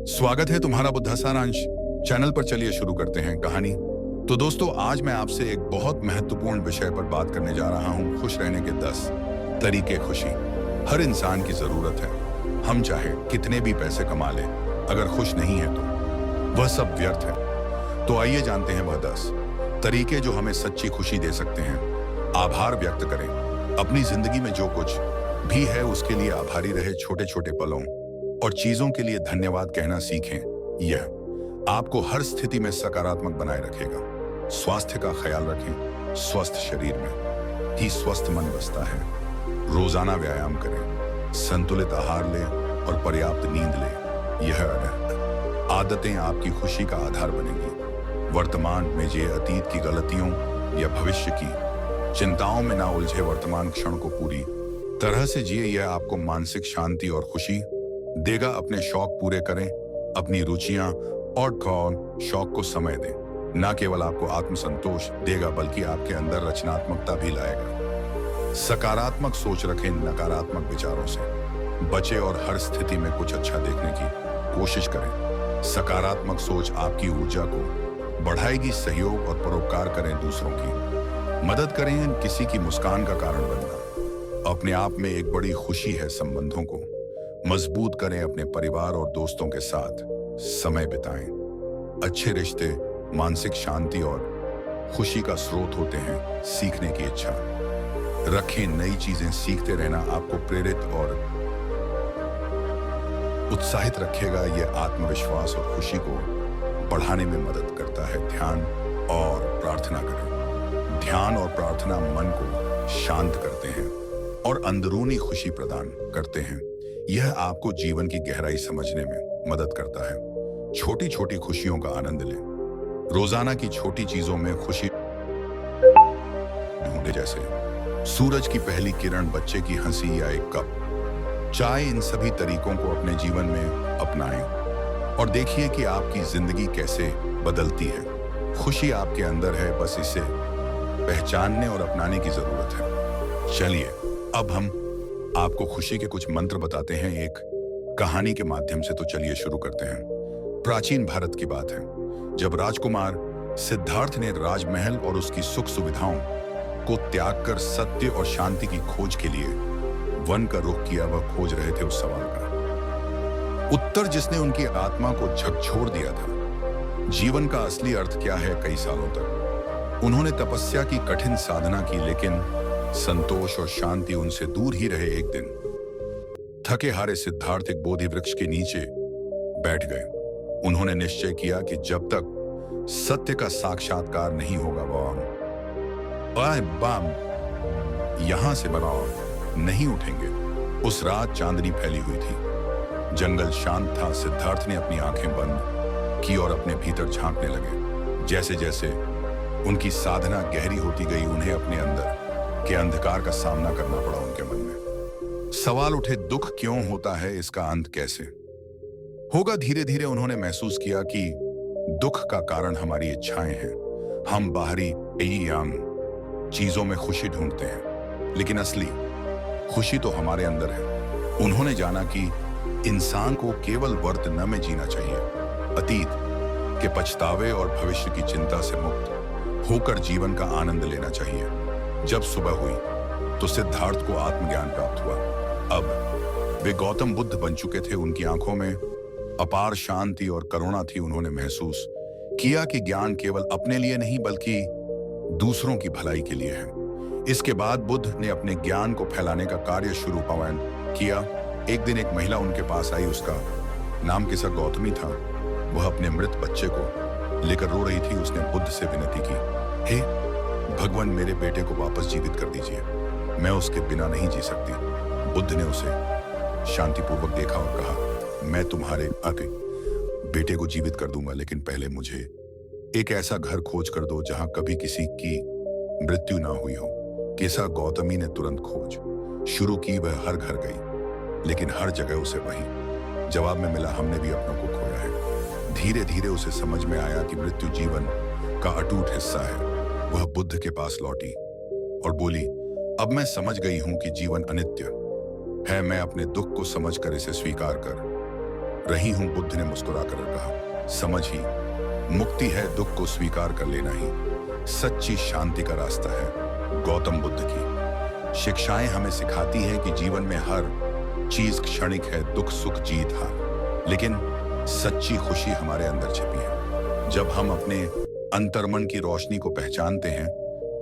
स्वागत है तुम्हारा बुद्धा सारांश चैनल पर। चलिए शुरू करते हैं कहानी। तो दोस्तों, आज मैं आपसे एक बहुत महत्वपूर्ण विषय पर बात करने जा रहा हूं। खुश रहने के 10 तरीके। खुशी हर इंसान की जरूरत है। हम चाहे कितने भी पैसे कमा लें, अगर खुश नहीं है तो वह सब व्यर्थ है। तो आइए जानते हैं वह 10 तरीके जो हमें सच्ची खुशी दे सकते हैं। आभार व्यक्त करें। अपनी जिंदगी में जो कुछ भी है उसके लिए आभारी रहे। छोटे छोटे पलों और चीजों के लिए धन्यवाद कहना सीखें। यह आपको हर स्थिति में सकारात्मक बनाए रखेगा। स्वास्थ्य का ख्याल रखें। स्वस्थ शरीर में ही स्वस्थ मन बसता है। रोजाना व्यायाम करें, संतुलित आहार लें और पर्याप्त नींद लें। यह आदतें आपकी खुशी का आधार बनेंगी। वर्तमान में जे अतीत की गलतियों या भविष्य की चिंताओं में ना उलझे, वर्तमान क्षण को पूरी तरह से जिए। यह आपको मानसिक शांति और खुशी देगा। अपने शौक पूरे करें। अपनी रुचियां और शौक को समय दें। न केवल आपको आत्मसंतोष देगा बल्कि आपके अंदर रचनात्मकता भी लाएगा। सकारात्मक सोच रखें। नकारात्मक विचारों से बचे और हर स्थिति में कुछ अच्छा देखने की कोशिश करें। सकारात्मक सोच आपकी ऊर्जा को बढ़ाएगी। सहयोग और परोपकार करें। दूसरों की मदद करें। किसी की मुस्कान का कारण बनना अपने आप में एक बड़ी खुशी है। संबंधों को मजबूत करें। अपने परिवार और दोस्तों के साथ समय बिताएं। अच्छे रिश्ते मानसिक शांति और खुशी का स्रोत होते हैं। सीखने की इच्छा रखें। नई चीजें सीखते रहना आपको प्रेरित और उत्साहित रखेगा। यह आत्मविश्वास और खुशी को बढ़ाने में मदद करता है। ध्यान और प्रार्थना करें। ध्यान और प्रार्थना मन को शांत करते हैं और अंदरूनी खुशी प्रदान करते हैं। यह आपको जीवन की गहराई समझने में मदद करता है। छोटी छोटी खुशियों का आनंद लें। रोजाना की छोटी चीजों में खुशी ढूंढे, जैसे सूरज की पहली किरण, बच्चे की हंसी या एक कप चाय। इन सभी तरीकों को अपने जीवन में अपनाएं और देखिए कि आपकी जिंदगी कैसे बदलती है। खुशी आपके अंदर है, बस इसे पहचानने और अपनाने की जरूरत है। चलिए अब हम आपको खुशी के कुछ मंत्र बताते हैं एक कहानी के माध्यम से। तो चलिए शुरू करते हैं। प्राचीन भारत की बात है, जब राजकुमार सिद्धार्थ ने राजमहल और उसकी सुख सुविधाओं को त्याग कर सत्य और शांति की खोज के लिए वन का रुख किया। वह खोज रहे थे उस सवाल का उत्तर जिसने उनकी आत्मा को झकझोर दिया था। जीवन का असली अर्थ क्या है। कई सालों तक उन्होंने तपस्या की, कठिन साधना की, लेकिन संतोष और शांति उनसे दूर ही रहे। एक दिन थके हारे सिद्धार्थ एक बोधि वृक्ष के नीचे बैठ गए। उन्होंने निश्चय किया कि जब तक सत्य का साक्षात्कार नहीं होगा वह बाम यहां से बनाओ नहीं उठेंगे। उस रात चांदनी फैली हुई थी। जंगल शांत था। सिद्धार्थ ने अपनी आंखें बंद की और अपने भीतर झांकने लगे। जैसे जैसे उनकी साधना गहरी होती गई, उन्हें अपने अंदर के अंधकार का सामना करना पड़ा। उनके मन में सवाल उठे, दुख क्यों होता है, इसका अंत कैसे होगा। धीरे धीरे उन्होंने महसूस किया कि दुख का कारण हमारी इच्छाएं हैं। हम बाहरी चीजों में खुशी ढूंढते हैं, लेकिन असली खुशी तो हमारे अंदर है। उन्होंने जाना कि इंसान को केवल वर्तमान में जीना चाहिए। अतीत के पछतावे और भविष्य की चिंता से मुक्त होकर जीवन का आनंद लेना चाहिए। जब सुबह हुई तो सिद्धार्थ को आत्मज्ञान प्राप्त हुआ। अब वे गौतम बुद्ध बन चुके थे। उनकी आंखों में अपार शांति और करुणा थी। उन्होंने महसूस किया कि ज्ञान केवल अपने लिए नहीं बल्कि दूसरों की भलाई के लिए है। इसके बाद बुद्ध ने अपने ज्ञान को फैलाने का कार्य शुरू किया। एक दिन एक महिला उनके पास आई। उसका नाम किसा गौतमी था। वह अपने मृत बच्चे को लेकर रो रही थी। उसने बुद्ध से विनती की, हे भगवान, मेरे बेटे को वापस जीवित कर दीजिए। मैं उसके बिना नहीं जी सकती। बुद्ध ने उसे शांतिपूर्वक देखा और कहा, मैं तुम्हारे आगे बेटे को जीवित कर दूंगा, लेकिन पहले मुझे एक ऐसा घर खोज कर दो जहां कभी किसी की मृत्यु ना हुई हो। केसा गौतमी ने तुरंत खोज शुरू की। वह हर घर गई, लेकिन हर जगह उसे वही जवाब में मिला, हमने भी अपनों को खोया है। धीरे धीरे उसे समझ में आया कि मृत्यु जीवन का अटूट हिस्सा है। वह बुद्ध के पास लौटी और बोली, अब मैं समझ गई हूं कि जीवन अनित्य है। मैं अपने दुख को समझकर इसे स्वीकार कर रही हूं, बुद्ध ने मुस्कुराकर कहा। समझ ही मुक्ति है, दुख को स्वीकार कर लेना ही सच्ची शांति का रास्ता है। गौतम बुद्ध की शिक्षाएं हमें सिखाती हैं कि जीवन में हर चीज क्षणिक है, दुख सुख जीत हार, लेकिन सच्ची खुशी हमारे अंदर छिपी है। जब हम अपने अंतर्मन की रोशनी को पहचानते हैं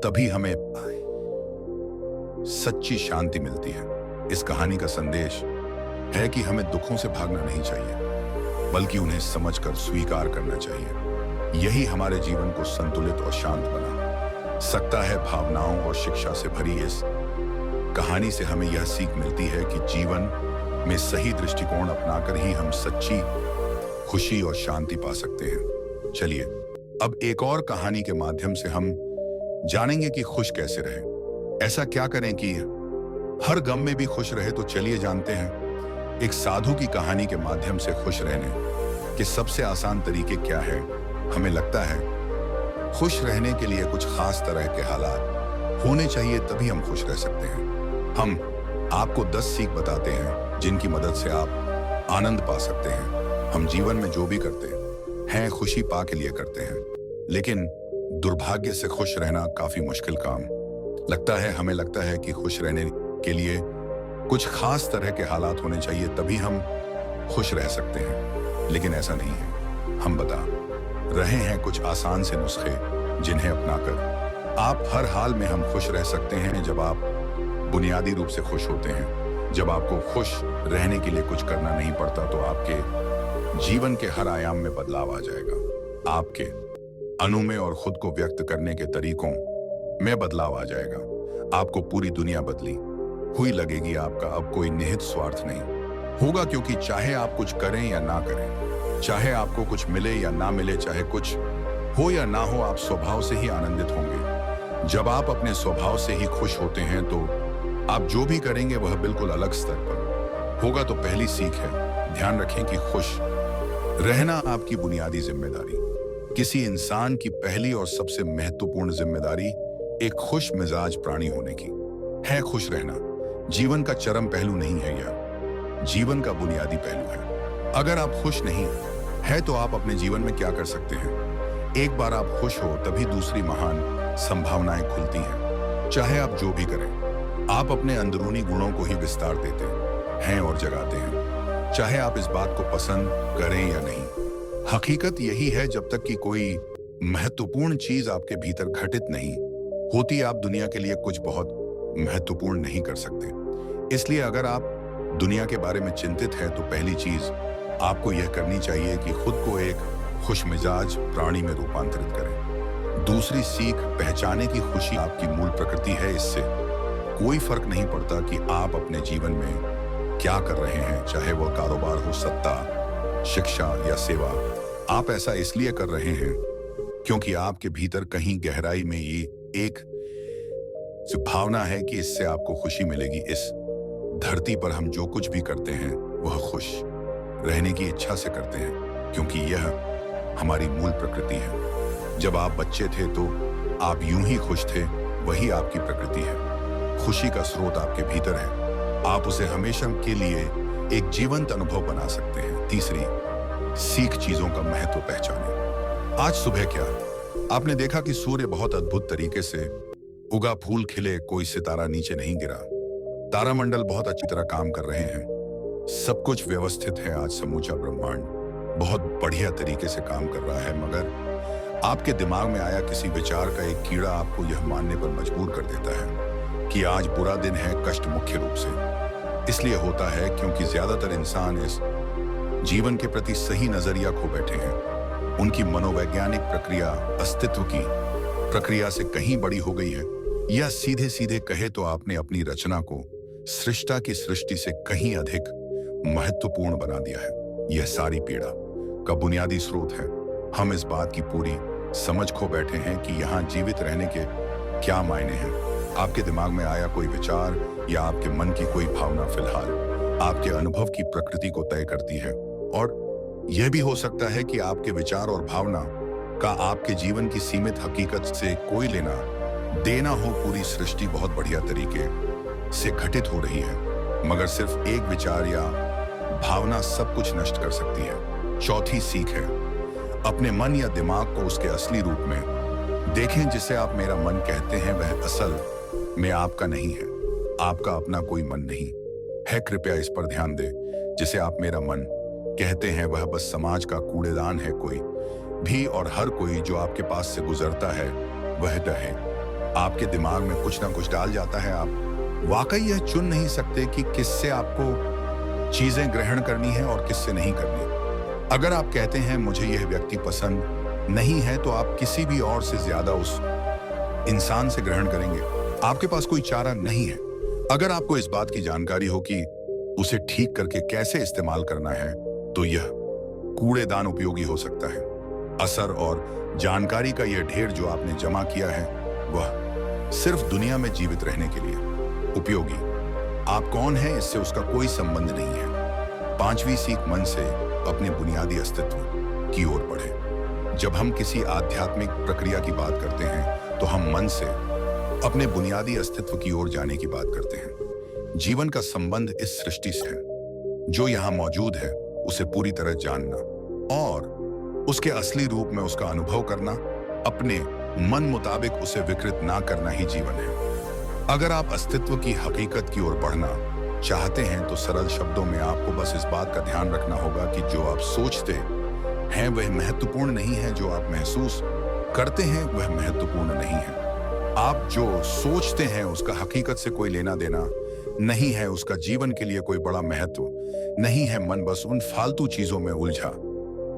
तभी हमें सच्ची शांति मिलती है। इस कहानी का संदेश है कि हमें दुखों से भागना नहीं चाहिए, बल्कि उन्हें समझकर स्वीकार करना चाहिए। यही हमारे जीवन को संतुलित और शांत बना सकता है। भावनाओं और शिक्षा से भरी इस कहानी से हमें यह सीख मिलती है कि जीवन में सही दृष्टिकोण अपनाकर ही हम सच्ची खुशी और शांति पा सकते हैं। चलिए अब एक और कहानी के माध्यम से हम जानेंगे कि खुश कैसे रहे। ऐसा क्या करें कि हर गम में भी खुश रहे। तो चलिए जानते हैं एक साधु की कहानी के माध्यम से खुश रहने के सबसे आसान तरीके क्या है। हमें लगता है खुश रहने के लिए कुछ खास तरह के हालात होने चाहिए, तभी हम खुश रह सकते हैं। हम आपको 10 सीख बताते हैं जिनकी मदद से आप आनंद पा सकते हैं। हम जीवन में जो भी करते हैं खुशी पा के लिए करते हैं, लेकिन दुर्भाग्य से खुश रहना काफी मुश्किल काम लगता है। हमें लगता है कि खुश रहने के लिए कुछ खास तरह के हालात होने चाहिए, तभी हम खुश रह सकते हैं, लेकिन ऐसा नहीं है। हम बता रहे हैं कुछ आसान से नुस्खे जिन्हें अपनाकर आप हर हाल में हम खुश रह सकते हैं। जब आप बुनियादी रूप से खुश होते हैं, जब आपको खुश रहने के लिए कुछ करना नहीं पड़ता, तो आपके जीवन के हर आयाम में बदलाव आ जाएगा। आपके अनुमय और खुद को व्यक्त करने के तरीकों में बदलाव आ जाएगा। आपको पूरी दुनिया बदली हुई लगेगी। आपका अब कोई निहित स्वार्थ नहीं होगा, क्योंकि चाहे आप कुछ करें या ना करें, चाहे आपको कुछ मिले या ना मिले, चाहे कुछ हो या ना हो, आप स्वभाव से ही आनंदित होंगे। जब आप अपने स्वभाव से ही खुश होते हैं तो आप जो भी करेंगे वह बिल्कुल अलग स्तर पर होगा। तो पहली सीख है, ध्यान रखें कि खुश रहना आपकी बुनियादी जिम्मेदारी। किसी इंसान की पहली और सबसे महत्वपूर्ण जिम्मेदारी एक खुश मिजाज प्राणी होने की है। खुश रहना जीवन का चरम पहलू नहीं है, यह जीवन का बुनियादी पहलू है। अगर आप खुश नहीं है तो आप अपने जीवन में क्या कर सकते हैं? एक बार आप खुश हो तभी दूसरी महान संभावनाएं खुलती हैं। चाहे आप जो भी करें, आप अपने अंदरूनी गुणों को ही विस्तार देते हैं और जगाते हैं, चाहे आप इस बात को पसंद करें या नहीं। हकीकत यही है, जब तक कि कोई महत्वपूर्ण चीज आपके भीतर घटित नहीं होती, आप दुनिया के लिए कुछ बहुत महत्वपूर्ण नहीं कर सकते। इसलिए अगर आप दुनिया के बारे में चिंतित हैं तो पहली चीज आपको यह करनी चाहिए कि खुद को एक खुशमिजाज प्राणी में रूपांतरित करें। दूसरी सीख, पहचाने की खुशी आपकी मूल प्रकृति है। इससे कोई फर्क नहीं पड़ता कि आप अपने जीवन में क्या कर रहे हैं, चाहे वह कारोबार हो, सत्ता, शिक्षा या सेवा। आप ऐसा इसलिए कर रहे हैं क्योंकि आपके भीतर कहीं गहराई में ये एक भावना है कि इससे आपको खुशी मिलेगी। इस धरती पर हम जो कुछ भी करते हैं वह खुश रहने की इच्छा से करते हैं, क्योंकि यह हमारी मूल प्रकृति है। जब आप बच्चे थे तो आप यूं ही खुश थे, वही आपकी प्रकृति है। खुशी का स्रोत आपके भीतर है। आप उसे हमेशा के लिए एक जीवंत अनुभव बना सकते हैं। तीसरी सीख, चीजों का महत्व पहचाने। आज सुबह क्या आपने देखा कि सूर्य बहुत अद्भुत तरीके से उगा, फूल खिले, कोई सितारा नीचे नहीं गिरा। तारामंडल बहुत अच्छी तरह काम कर रहे हैं, सब कुछ व्यवस्थित है। आज समूचा ब्रह्मांड बहुत बढ़िया तरीके से काम कर रहा है, मगर आपके दिमाग में आया किसी विचार का एक कीड़ा आपको यह मानने पर मजबूर कर देता है कि आज बुरा दिन है। कष्ट मुख्य रूप से इसलिए होता है क्योंकि ज्यादातर इंसान इस जीवन के प्रति सही नजरिया खो बैठे हैं। उनकी मनोवैज्ञानिक प्रक्रिया अस्तित्व की प्रक्रिया से कहीं बड़ी हो गई है, या सीधे सीधे कहे तो आपने अपनी रचना को सृष्टा की सृष्टि से कहीं अधिक महत्वपूर्ण बना दिया है। यह सारी पीड़ा का बुनियादी स्रोत है। हम इस बात की पूरी समझ खो बैठे हैं कि यहाँ जीवित रहने के क्या मायने हैं। आपके दिमाग में आया कोई विचार या आपके मन की कोई भावना फिलहाल आपके अनुभव की प्रकृति को तय करती है, और यह भी हो सकता है कि आपके विचार और भावना का आपके जीवन की सीमित हकीकत से कोई लेना देना हो। पूरी सृष्टि बहुत बढ़िया तरीके से घटित हो रही है, मगर सिर्फ एक विचार या भावना सब कुछ नष्ट कर सकती है। चौथी सीख है, अपने मन या दिमाग को उसके असली रूप में देखें। जिसे आप मेरा मन कहते हैं वह असल में आपका नहीं है, आपका अपना कोई मन नहीं है। कृपया इस पर ध्यान दें। जिसे आप मेरा मन कहते हैं वह बस समाज का कूड़ेदान है। कोई भी और हर कोई जो आपके पास से गुजरता है वह है आपके दिमाग में कुछ ना कुछ डाल जाता है। आप वाकई यह चुन नहीं सकते कि किससे आपको चीजें ग्रहण करनी है और किससे नहीं करनी। अगर आप कहते हैं मुझे यह व्यक्ति पसंद नहीं है, तो आप किसी भी और से ज्यादा उस इंसान से ग्रहण करेंगे। आपके पास कोई चारा नहीं है। अगर आपको इस बात की जानकारी हो कि उसे ठीक करके कैसे इस्तेमाल करना है, तो यह कूड़ेदान उपयोगी हो सकता है। असर और जानकारी का यह ढेर जो आपने जमा किया है वह सिर्फ दुनिया में जीवित रहने के लिए उपयोगी। आप कौन हैं इससे उसका कोई संबंध नहीं है। पांचवी सीख, मन से अपने बुनियादी अस्तित्व की ओर बढ़े। जब हम किसी आध्यात्मिक प्रक्रिया की बात करते हैं तो हम मन से अपने बुनियादी अस्तित्व की ओर जाने की बात करते हैं। जीवन का संबंध इस सृष्टि से है, जो यहाँ मौजूद है उसे पूरी तरह जानना और उसके असली रूप में उसका अनुभव करना, अपने मन मुताबिक उसे विकृत ना करना ही जीवन है। अगर आप अस्तित्व की हकीकत की ओर बढ़ना चाहते हैं तो सरल शब्दों में आपको बस इस बात का ध्यान रखना होगा कि जो आप सोचते हैं वह महत्वपूर्ण नहीं है, जो आप महसूस करते हैं वह महत्वपूर्ण नहीं है। आप जो सोचते हैं उसका हकीकत से कोई लेना देना नहीं है, उसका जीवन के लिए कोई बड़ा महत्व नहीं है। मन बस उन फालतू चीजों में उलझा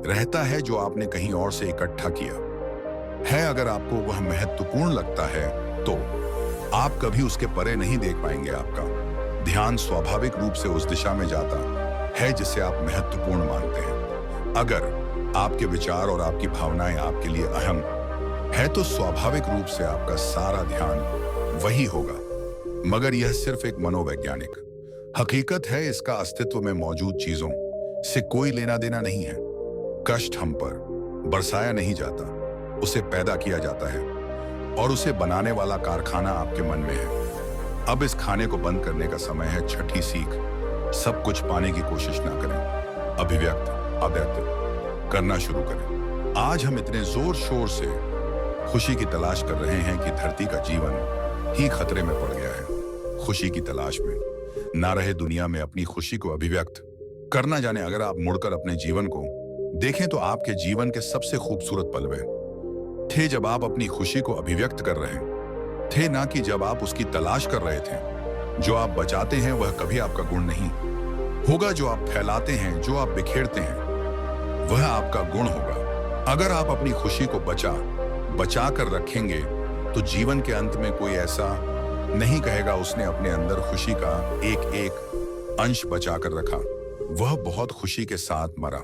रहता है जो आपने कहीं और से इकट्ठा किया है। अगर आपको वह महत्वपूर्ण लगता है तो आप कभी उसके परे नहीं देख पाएंगे। आपका ध्यान स्वाभाविक रूप से उस दिशा में जाता है जिसे आप महत्वपूर्ण मानते हैं। अगर आपके विचार और आपकी भावनाएं आपके लिए अहम है तो स्वाभाविक रूप से आपका सारा ध्यान वही होगा। मगर यह सिर्फ एक मनोवैज्ञानिक हकीकत है। इसका अस्तित्व में मौजूद चीजों से कोई लेना देना नहीं है। कष्ट हम पर बरसाया नहीं जाता, उसे पैदा किया जाता है और उसे बनाने वाला कारखाना आपके मन में है। अब इस खाने को बंद करने का समय है। छठी सीख, सब कुछ पाने की कोशिश ना करें, अभिव्यक्त अव्यक्त करना शुरू करें। आज हम इतने जोर शोर से खुशी की तलाश कर रहे हैं कि धरती का जीवन ही खतरे में पड़ गया है। खुशी की तलाश में ना रहे, दुनिया में अपनी खुशी को अभिव्यक्त करना जाने। अगर आप मुड़कर अपने जीवन को देखें तो आपके जीवन के सबसे खूबसूरत पल वे थे जब आप अपनी खुशी को अभिव्यक्त कर रहे थे, ना कि जब आप उसकी तलाश कर रहे थे। जो आप बचाते हैं वह कभी आपका गुण नहीं होगा, जो आप फैलाते हैं, जो आप बिखेरते हैं वह आपका गुण होगा। अगर आप अपनी खुशी को बचा कर रखेंगे तो जीवन के अंत में कोई ऐसा नहीं कहेगा उसने अपने अंदर खुशी का एक अंश बचा कर रखा, वह बहुत खुशी के साथ मरा।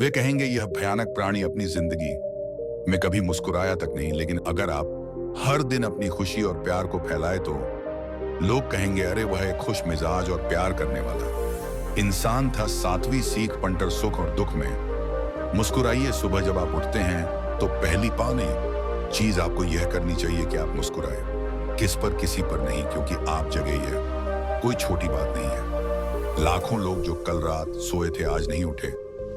वे कहेंगे यह भयानक प्राणी अपनी जिंदगी में कभी मुस्कुराया तक नहीं। लेकिन अगर आप हर दिन अपनी खुशी और प्यार को फैलाए तो लोग कहेंगे अरे वह एक खुश मिजाज और प्यार करने वाला इंसान था। सातवीं सीख, पंटर सुख और दुख में मुस्कुराइए। सुबह जब आप उठते हैं तो पहली पहली चीज आपको यह करनी चाहिए कि आप मुस्कुराए। किस पर? किसी पर नहीं, क्योंकि आप जगे यह कोई छोटी बात नहीं है। लाखों लोग जो कल रात सोए थे आज नहीं उठे,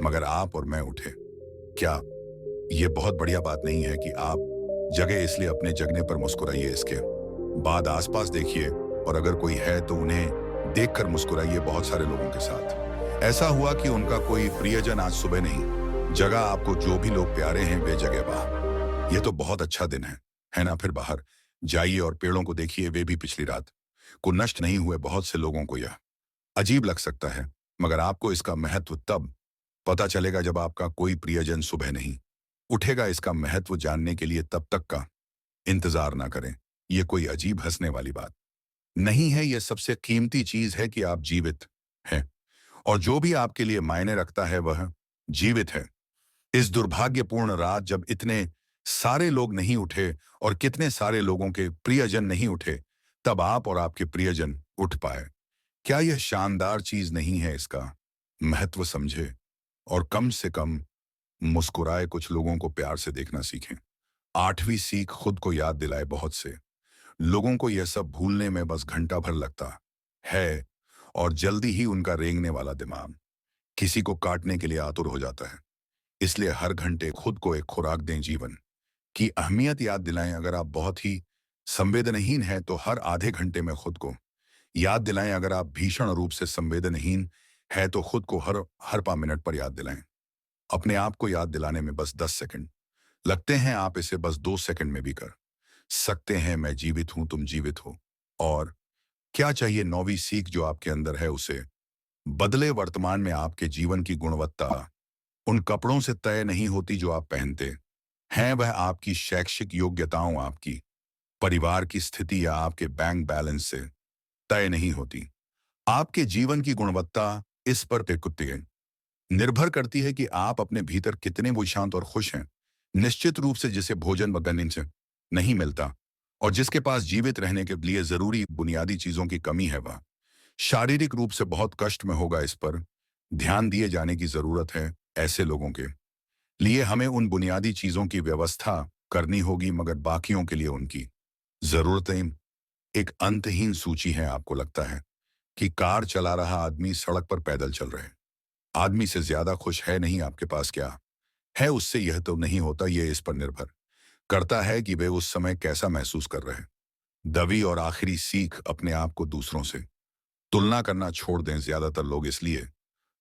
मगर आप और मैं उठे। क्या यह बहुत बढ़िया बात नहीं है कि आप जगे, इसलिए अपने जगने पर मुस्कुराइए। इसके बाद आसपास देखिए और अगर कोई है तो उन्हें देखकर मुस्कुराइए। बहुत सारे लोगों के साथ ऐसा हुआ कि उनका कोई प्रियजन आज सुबह नहीं जगा। आपको जो भी लोग प्यारे हैं वे जगह बाहर। यह तो बहुत अच्छा दिन है ना? फिर बाहर जाइए और पेड़ों को देखिए, वे भी पिछली रात को नष्ट नहीं हुए। बहुत से लोगों को यह अजीब लग सकता है, मगर आपको इसका महत्व तब पता चलेगा जब आपका कोई प्रियजन सुबह नहीं उठेगा। इसका महत्व जानने के लिए तब तक का इंतजार ना करें। यह कोई अजीब हंसने वाली बात नहीं है। यह सबसे कीमती चीज है कि आप जीवित हैं और जो भी आपके लिए मायने रखता है वह जीवित है। इस दुर्भाग्यपूर्ण रात जब इतने सारे लोग नहीं उठे और कितने सारे लोगों के प्रियजन नहीं उठे, तब आप और आपके प्रियजन उठ पाए। क्या यह शानदार चीज नहीं है? इसका महत्व समझे और कम से कम मुस्कुराए। कुछ लोगों को प्यार से देखना सीखें। आठवीं सीख, खुद को याद दिलाए। बहुत से लोगों को यह सब भूलने में बस घंटा भर लगता है और जल्दी ही उनका रेंगने वाला दिमाग किसी को काटने के लिए आतुर हो जाता है। इसलिए हर घंटे खुद को एक खुराक दें, जीवन की अहमियत याद दिलाएं। अगर आप बहुत ही संवेदनहीन हैं तो हर आधे घंटे में खुद को याद दिलाएं। अगर आप भीषण रूप से संवेदनहीन है तो खुद को हर हर 5 मिनट पर याद दिलाएं। अपने आप को याद दिलाने में बस 10 सेकंड लगते हैं, आप इसे बस 2 सेकंड में भी कर सकते हैं। मैं जीवित हूं, तुम जीवित हो। और क्या चाहिए नौवीं सीख जो आपके अंदर है उसे बदले। वर्तमान में आपके जीवन की गुणवत्ता उन कपड़ों से तय नहीं होती जो आप पहनते हैं, वह आपकी शैक्षिक योग्यताओं, आपकी परिवार की स्थिति या आपके बैंक बैलेंस से तय नहीं होती। आपके जीवन की गुणवत्ता इस पर निर्भर करती है कि आप अपने भीतर कितने वो शांत और खुश हैं। निश्चित रूप से जिसे भोजन व गंध से नहीं मिलता और जिसके पास जीवित रहने के लिए जरूरी बुनियादी चीजों की कमी है, वह शारीरिक रूप से बहुत कष्ट में होगा। इस पर ध्यान दिए जाने की जरूरत है। ऐसे लोगों के लिए हमें उन बुनियादी चीजों की व्यवस्था करनी होगी, मगर बाकियों के लिए उनकी जरूरतें एक अंतहीन सूची है। आपको लगता है कि कार चला रहा आदमी सड़क पर पैदल चल रहे आदमी से ज्यादा खुश है। नहीं, आपके पास क्या है उससे यह तो नहीं होता। यह इस पर निर्भर करता है कि वे उस समय कैसा महसूस कर रहे हैं। दवी और आखिरी सीख, अपने आप को दूसरों से तुलना करना छोड़ दें। ज्यादातर लोग इसलिए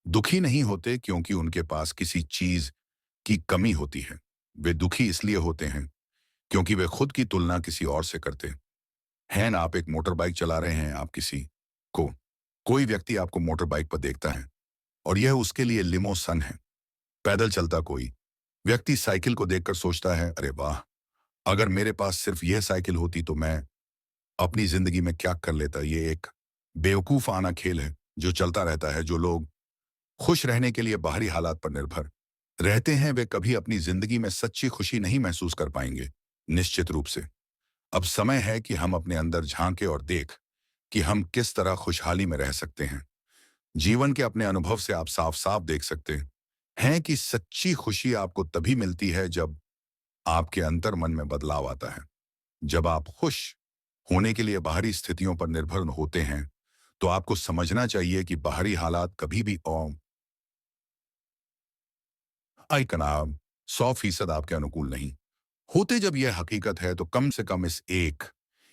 दुखी नहीं होते क्योंकि उनके पास किसी चीज की कमी होती है। वे दुखी इसलिए होते हैं क्योंकि वे खुद की तुलना किसी और से करते हैं। ना, आप एक मोटर बाइक चला रहे हैं, आप किसी को कोई व्यक्ति आपको मोटर बाइक पर देखता है और यह उसके लिए लिमो सन है। पैदल चलता कोई व्यक्ति साइकिल को देखकर सोचता है, अरे वाह, अगर मेरे पास सिर्फ यह साइकिल होती तो मैं अपनी जिंदगी में क्या कर लेता। ये एक बेवकूफाना खेल है जो चलता रहता है। जो लोग खुश रहने के लिए बाहरी हालात पर निर्भर रहते हैं, वे कभी अपनी जिंदगी में सच्ची खुशी नहीं महसूस कर पाएंगे। निश्चित रूप से अब समय है कि हम अपने अंदर झांके और देख कि हम किस तरह खुशहाली में रह सकते हैं। जीवन के अपने अनुभव से आप साफ साफ देख सकते हैं कि सच्ची खुशी आपको तभी मिलती है जब आपके अंतर मन में बदलाव आता है। जब आप खुश होने के लिए बाहरी स्थितियों पर निर्भर होते हैं तो आपको समझना चाहिए कि बाहरी हालात कभी भी आई कनाब 100% आपके अनुकूल नहीं होते। जब यह हकीकत है तो कम से कम इस एक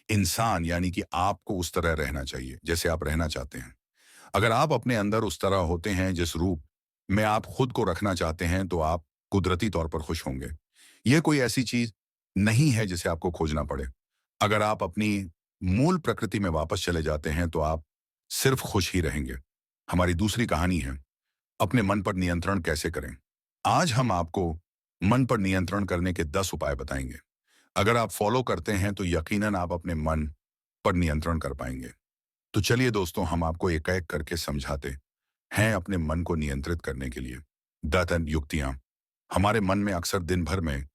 इंसान यानी कि आपको उस तरह रहना चाहिए जैसे आप रहना चाहते हैं। अगर आप अपने अंदर उस तरह होते हैं जिस रूप में आप खुद को रखना चाहते हैं तो आप कुदरती तौर पर खुश होंगे। यह कोई ऐसी चीज नहीं है जिसे आपको खोजना पड़े। अगर आप अपनी मूल प्रकृति में वापस चले जाते हैं तो आप सिर्फ खुश ही रहेंगे। हमारी दूसरी कहानी है अपने मन पर नियंत्रण कैसे करें। आज हम आपको मन पर नियंत्रण करने के 10 उपाय बताएंगे। अगर आप फॉलो करते हैं तो यकीनन आप अपने मन पर नियंत्रण कर पाएंगे। तो चलिए दोस्तों, हम आपको एक एक करके समझाते हैं अपने मन को नियंत्रित करने के लिए 10 युक्तियां। हमारे मन में अक्सर दिन भर में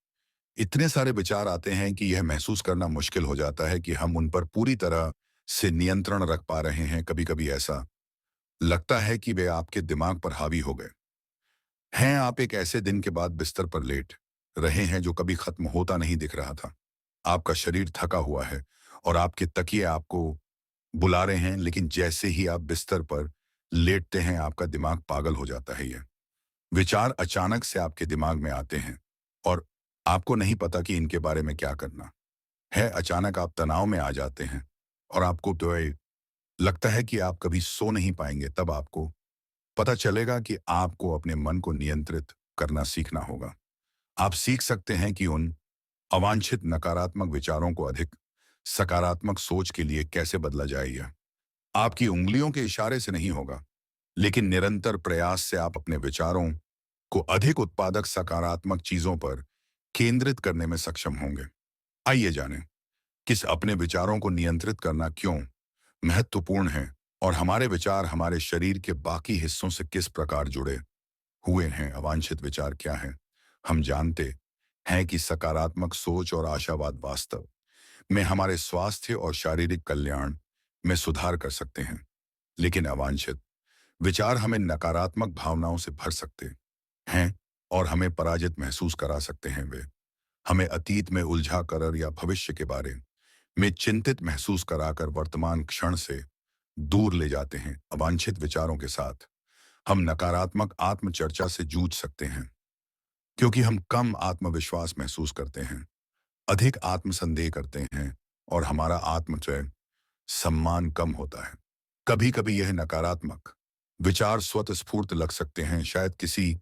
इतने सारे विचार आते हैं कि यह महसूस करना मुश्किल हो जाता है कि हम उन पर पूरी तरह से नियंत्रण रख पा रहे हैं। कभी कभी ऐसा लगता है कि वे आपके दिमाग पर हावी हो गए हैं। आप एक ऐसे दिन के बाद बिस्तर पर लेट रहे हैं जो कभी खत्म होता नहीं दिख रहा था। आपका शरीर थका हुआ है और आपके तकिए आपको बुला रहे हैं, लेकिन जैसे ही आप बिस्तर पर लेटते हैं आपका दिमाग पागल हो जाता है। यह विचार अचानक से आपके दिमाग में आते हैं और आपको नहीं पता कि इनके बारे में क्या करना है। अचानक आप तनाव में आ जाते हैं और आपको तो ये लगता है कि आप कभी सो नहीं पाएंगे। तब आपको पता चलेगा कि आपको अपने मन को नियंत्रित करना सीखना होगा। आप सीख सकते हैं कि उन अवांछित नकारात्मक विचारों को अधिक सकारात्मक सोच के लिए कैसे बदला जाए। यह आपकी उंगलियों के इशारे से नहीं होगा, लेकिन निरंतर प्रयास से आप अपने विचारों को अधिक उत्पादक सकारात्मक चीजों पर केंद्रित करने में सक्षम होंगे। आइए जानें किस अपने विचारों को नियंत्रित करना क्यों महत्वपूर्ण है और हमारे विचार हमारे शरीर के बाकी हिस्सों से किस प्रकार जुड़े हुए हैं। अवांछित विचार क्या है? हम जानते हैं कि सकारात्मक सोच और आशावाद वास्तव में हमारे स्वास्थ्य और शारीरिक कल्याण में सुधार कर सकते हैं, लेकिन अवांछित विचार हमें नकारात्मक भावनाओं से भर सकते हैं और हमें पराजित महसूस करा सकते हैं। वे हमें अतीत में उलझा कर या भविष्य के बारे में चिंतित महसूस कराकर वर्तमान क्षण से दूर ले जाते हैं। अवांछित विचारों के साथ हम नकारात्मक आत्मचर्चा से जूझ सकते हैं, क्योंकि हम कम आत्मविश्वास महसूस करते हैं, अधिक आत्मसंदेह करते हैं और हमारा आत्मचय सम्मान कम होता है। कभी कभी यह नकारात्मक विचार स्वतःस्फूर्त लग सकते हैं। शायद किसी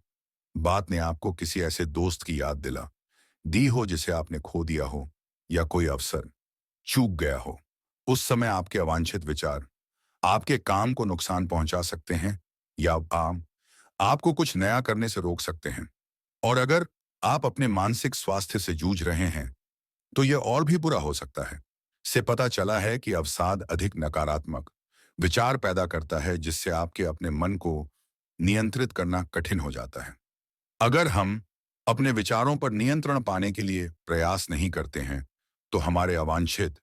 बात ने आपको किसी ऐसे दोस्त की याद दिला दी हो जिसे आपने खो दिया हो, या कोई अवसर चूक गया हो। उस समय आपके अवांछित विचार आपके काम को नुकसान पहुंचा सकते हैं, या आपको कुछ नया करने से रोक सकते हैं। और अगर आप अपने मानसिक स्वास्थ्य से जूझ रहे हैं, तो यह और भी बुरा हो सकता है। से पता चला है कि अवसाद अधिक नकारात्मक विचार पैदा करता है, जिससे आपके अपने मन को नियंत्रित करना कठिन हो जाता है। अगर हम अपने विचारों पर नियंत्रण पाने के लिए प्रयास नहीं करते हैं, तो हमारे अवांछित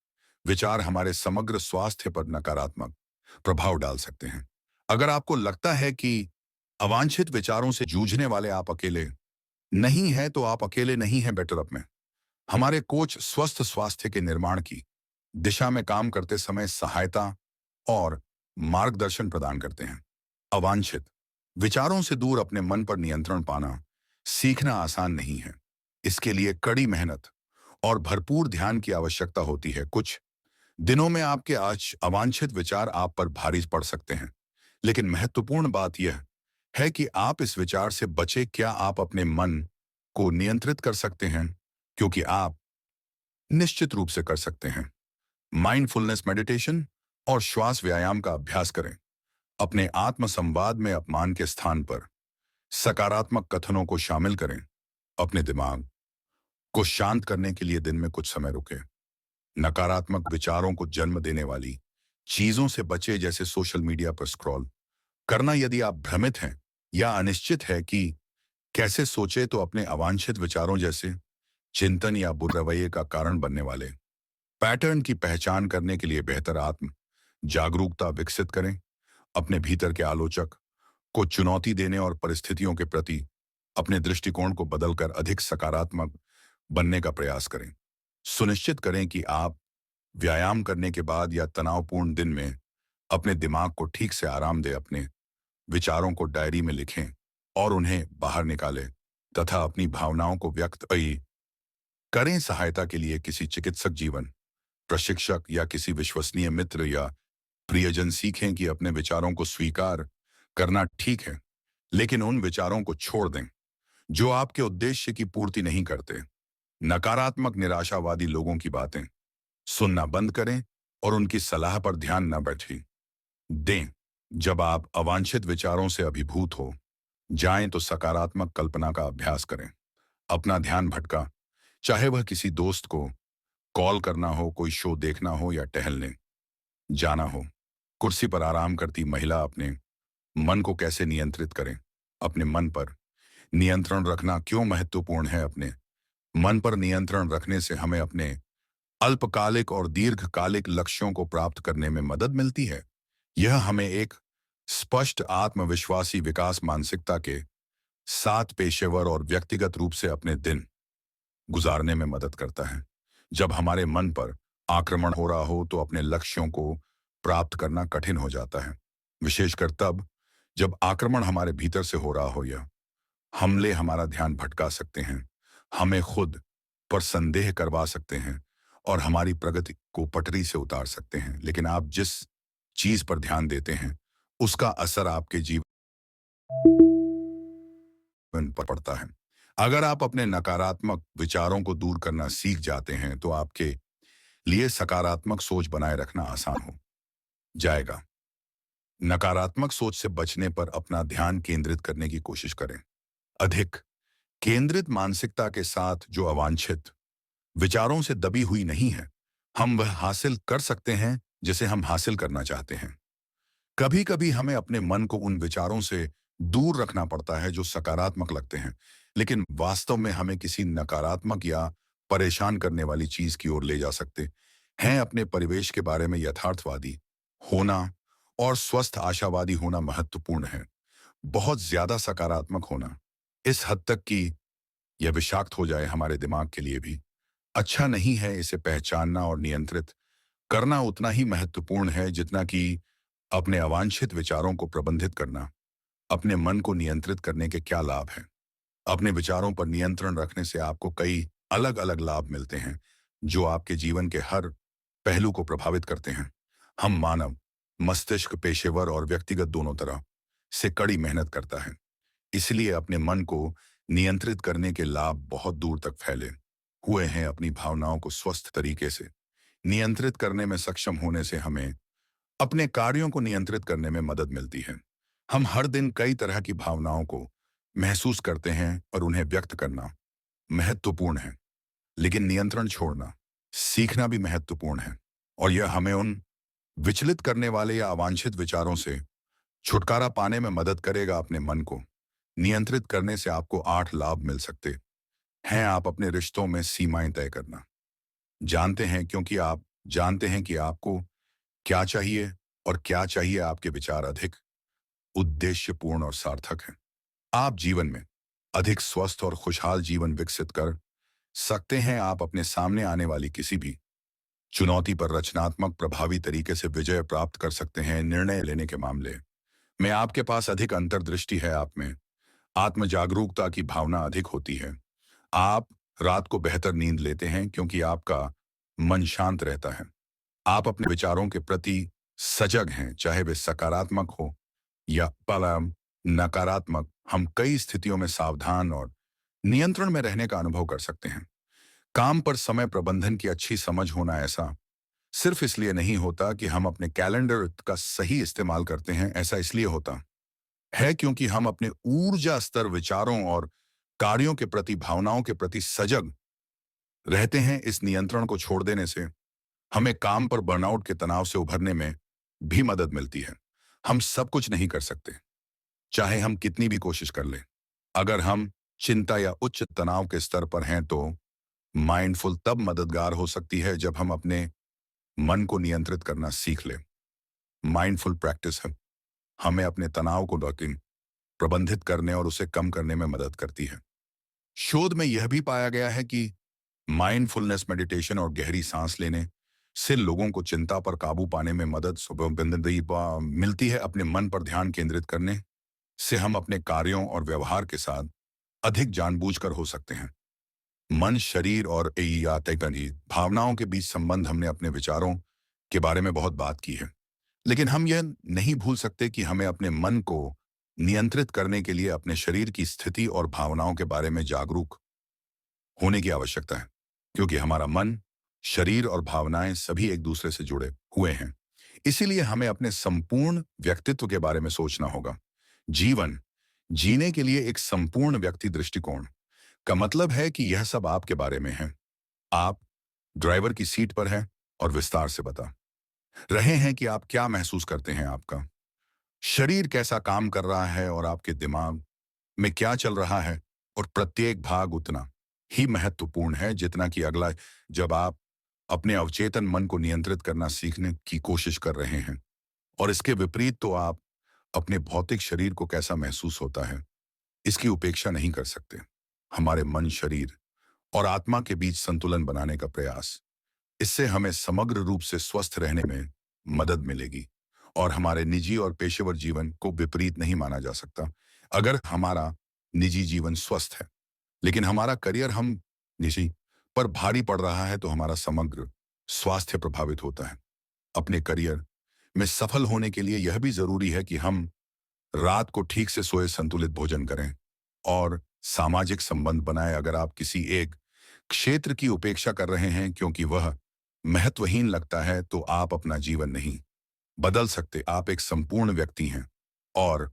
विचार हमारे समग्र स्वास्थ्य पर नकारात्मक प्रभाव डाल सकते हैं। अगर आपको लगता है कि अवांछित विचारों से जूझने वाले आप अकेले नहीं हैं, तो आप अकेले नहीं हैं। बेटरअप में हमारे कोच स्वस्थ स्वास्थ्य के निर्माण की दिशा में काम करते समय सहायता और मार्गदर्शन प्रदान करते हैं। अवांछित विचारों से दूर अपने मन पर नियंत्रण पाना सीखना आसान नहीं है। इसके लिए कड़ी मेहनत और भरपूर ध्यान की आवश्यकता होती है। कुछ दिनों में आपके आज अवांछित विचार आप पर भारी पड़ सकते हैं, लेकिन महत्वपूर्ण बात यह है कि आप इस विचार से बचे। क्या आप अपने मन को नियंत्रित कर सकते हैं? क्योंकि आप निश्चित रूप से कर सकते हैं। माइंडफुलनेस मेडिटेशन और श्वास व्यायाम का अभ्यास करें। अपने आत्म संवाद में अपमान के स्थान पर सकारात्मक कथनों को शामिल करें। अपने दिमाग को शांत करने के लिए दिन में कुछ समय रुकें। नकारात्मक विचारों को जन्म देने वाली चीजों से बचे, जैसे सोशल मीडिया पर स्क्रॉल करना। यदि आप भ्रमित हैं या अनिश्चित है कि कैसे सोचे, तो अपने अवांछित विचारों जैसे चिंतन या बुरे रवैये का कारण बनने वाले पैटर्न की पहचान करने के लिए बेहतर आत्म जागरूकता विकसित करें। अपने भीतर के आलोचक को चुनौती देने और परिस्थितियों के प्रति अपने दृष्टिकोण को बदलकर अधिक सकारात्मक बनने का प्रयास करें। सुनिश्चित करें कि आप व्यायाम करने के बाद या तनावपूर्ण दिन में अपने दिमाग को ठीक से आराम दें। अपने विचारों को डायरी में लिखें और उन्हें बाहर निकालें तथा अपनी भावनाओं को व्यक्त करें। सहायता के लिए किसी चिकित्सक, जीवन प्रशिक्षक या किसी विश्वसनीय मित्र या प्रियजन। सीखें कि अपने विचारों को स्वीकार करना ठीक है, लेकिन उन विचारों को छोड़ दें जो आपके उद्देश्य की पूर्ति नहीं करते। नकारात्मक निराशावादी लोगों की बातें सुनना बंद करें और उनकी सलाह पर ध्यान न बैठें दें। जब आप अवांछित विचारों से अभिभूत हो जाएं, तो सकारात्मक कल्पना का अभ्यास करें। अपना ध्यान भटका, चाहे वह किसी दोस्त को कॉल करना हो, कोई शो देखना हो या टहलने जाना हो। कुर्सी पर आराम करती महिला अपने मन को कैसे नियंत्रित करें? अपने मन पर नियंत्रण रखना क्यों महत्वपूर्ण है? अपने मन पर नियंत्रण रखने से हमें अपने अल्पकालिक और दीर्घकालिक लक्ष्यों को प्राप्त करने में मदद मिलती है। यह हमें एक स्पष्ट आत्मविश्वासी विकास मानसिकता के साथ पेशेवर और व्यक्तिगत रूप से अपने दिन गुजारने में मदद करता है। जब हमारे मन पर आक्रमण हो रहा हो, तो अपने लक्ष्यों को प्राप्त करना कठिन हो जाता है, विशेषकर तब जब आक्रमण हमारे भीतर से हो रहा हो। या हमले हमारा ध्यान भटका सकते हैं, हमें खुद पर संदेह करवा सकते हैं और हमारी प्रगति को पटरी से उतार सकते हैं। लेकिन आप जिस चीज पर ध्यान देते हैं, उसका असर आपके जीवन पर पड़ता है। अगर आप अपने नकारात्मक विचारों को दूर करना सीख जाते हैं, तो आपके लिए सकारात्मक सोच बनाए रखना आसान हो जाएगा। नकारात्मक सोच से बचने पर अपना ध्यान केंद्रित करने की कोशिश करें। अधिक केंद्रित मानसिकता के साथ, जो अवांछित विचारों से दबी हुई नहीं है, हम वह हासिल कर सकते हैं जिसे हम हासिल करना चाहते हैं। कभी कभी हमें अपने मन को उन विचारों से दूर रखना पड़ता है जो सकारात्मक लगते हैं, लेकिन वास्तव में हमें किसी नकारात्मक या परेशान करने वाली चीज की ओर ले जा सकते हैं। अपने परिवेश के बारे में यथार्थवादी होना और स्वस्थ आशावादी होना महत्वपूर्ण है। बहुत ज्यादा सकारात्मक होना इस हद तक कि यह विषाक्त हो जाए, हमारे दिमाग के लिए भी अच्छा नहीं है। इसे पहचानना और नियंत्रित करना उतना ही महत्वपूर्ण है जितना कि अपने अवांछित विचारों को प्रबंधित करना, अपने मन को नियंत्रित करने के क्या लाभ हैं? अपने विचारों पर नियंत्रण रखने से आपको कई अलग अलग लाभ मिलते हैं जो आपके जीवन के हर पहलू को प्रभावित करते हैं। हम मानव मस्तिष्क पेशेवर और व्यक्तिगत दोनों तरह से कड़ी मेहनत करता है, इसलिए अपने मन को नियंत्रित करने के लाभ बहुत दूर तक फैले हुए हैं। अपनी भावनाओं को स्वस्थ तरीके से नियंत्रित करने में सक्षम होने से हमें अपने कार्यों को नियंत्रित करने में मदद मिलती है। हम हर दिन कई तरह की भावनाओं को महसूस करते हैं और उन्हें व्यक्त करना महत्वपूर्ण है, लेकिन नियंत्रण छोड़ना सीखना भी महत्वपूर्ण है। और यह हमें उन विचलित करने वाले या अवांछित विचारों से छुटकारा पाने में मदद करेगा। अपने मन को नियंत्रित करने से आपको 8 लाभ मिल सकते हैं। आप अपने रिश्तों में सीमाएं तय करना जानते हैं, क्योंकि आप जानते हैं कि आपको क्या चाहिए और क्या चाहिए। आपके विचार अधिक उद्देश्यपूर्ण और सार्थक हैं। आप जीवन में अधिक स्वस्थ और खुशहाल जीवन विकसित कर सकते हैं। आप अपने सामने आने वाली किसी भी चुनौती पर रचनात्मक प्रभावी तरीके से विजय प्राप्त कर सकते हैं। निर्णय लेने के मामले में आपके पास अधिक अंतर्दृष्टि है। आप में आत्म जागरूकता की भावना अधिक होती है। आप रात को बेहतर नींद लेते हैं क्योंकि आपका मन शांत रहता है। आप अपने विचारों के प्रति सजग हैं, चाहे वे सकारात्मक हो या पलम नकारात्मक। हम कई स्थितियों में सावधान और नियंत्रण में रहने का अनुभव कर सकते हैं। काम पर समय प्रबंधन की अच्छी समझ होना ऐसा सिर्फ इसलिए नहीं होता कि हम अपने कैलेंडर का सही इस्तेमाल करते हैं। ऐसा इसलिए होता है क्योंकि हम अपने ऊर्जा स्तर, विचारों और कार्यों के प्रति, भावनाओं के प्रति सजग रहते हैं। इस नियंत्रण को छोड़ देने से हमें काम पर बर्नआउट के तनाव से उभरने में भी मदद मिलती है। हम सब कुछ नहीं कर सकते, चाहे हम कितनी भी कोशिश कर लें। अगर हम चिंता या उच्च तनाव के स्तर पर हैं तो माइंडफुल तब मददगार हो सकती है जब हम अपने मन को नियंत्रित करना सीख लें। माइंडफुल प्रैक्टिस है हमें अपने तनाव को प्रबंधित करने और उसे कम करने में मदद करती है। शोध में यह भी पाया गया है कि माइंडफुलनेस मेडिटेशन और गहरी सांस लेने से लोगों को चिंता पर काबू पाने में मदद मिलती है। अपने मन पर ध्यान केंद्रित करने से हम अपने कार्यों और व्यवहार के साथ अधिक जानबूझकर हो सकते हैं। मन, शरीर और भावनाओं के बीच संबंध। हमने अपने विचारों के बारे में बहुत बात की है, लेकिन हम यह नहीं भूल सकते कि हमें अपने मन को नियंत्रित करने के लिए अपने शरीर की स्थिति और भावनाओं के बारे में जागरूक होने की आवश्यकता है, क्योंकि हमारा मन, शरीर और भावनाएं सभी एक दूसरे से जुड़े हुए हैं। इसीलिए हमें अपने संपूर्ण व्यक्तित्व के बारे में सोचना होगा। जीवन जीने के लिए एक संपूर्ण व्यक्ति दृष्टिकोण का मतलब है कि यह सब आपके बारे में है। आप ड्राइवर की सीट पर हैं और विस्तार से बता रहे हैं कि आप क्या महसूस करते हैं। आपका शरीर कैसा काम कर रहा है और आपके दिमाग में क्या चल रहा है, और प्रत्येक भाग उतना ही महत्वपूर्ण है जितना कि अगला। जब आप अपने अवचेतन मन को नियंत्रित करना सीखने की कोशिश कर रहे हैं और इसके विपरीत, तो आप अपने भौतिक शरीर को कैसा महसूस होता है इसकी उपेक्षा नहीं कर सकते। हमारे मन, शरीर और आत्मा के बीच संतुलन बनाने का प्रयास, इससे हमें समग्र रूप से स्वस्थ रहने में मदद मिलेगी और हमारे निजी और पेशेवर जीवन को विपरीत नहीं माना जा सकता। अगर हमारा निजी जीवन स्वस्थ है लेकिन हमारा करियर हम निजी पर भारी पड़ रहा है, तो हमारा समग्र स्वास्थ्य प्रभावित होता है। अपने करियर में सफल होने के लिए यह भी जरूरी है कि हम रात को ठीक से सोए, संतुलित भोजन करें और सामाजिक संबंध बनाएं। अगर आप किसी एक क्षेत्र की उपेक्षा कर रहे हैं क्योंकि वह महत्वहीन लगता है, तो आप अपना जीवन नहीं बदल सकते। आप एक संपूर्ण व्यक्ति हैं और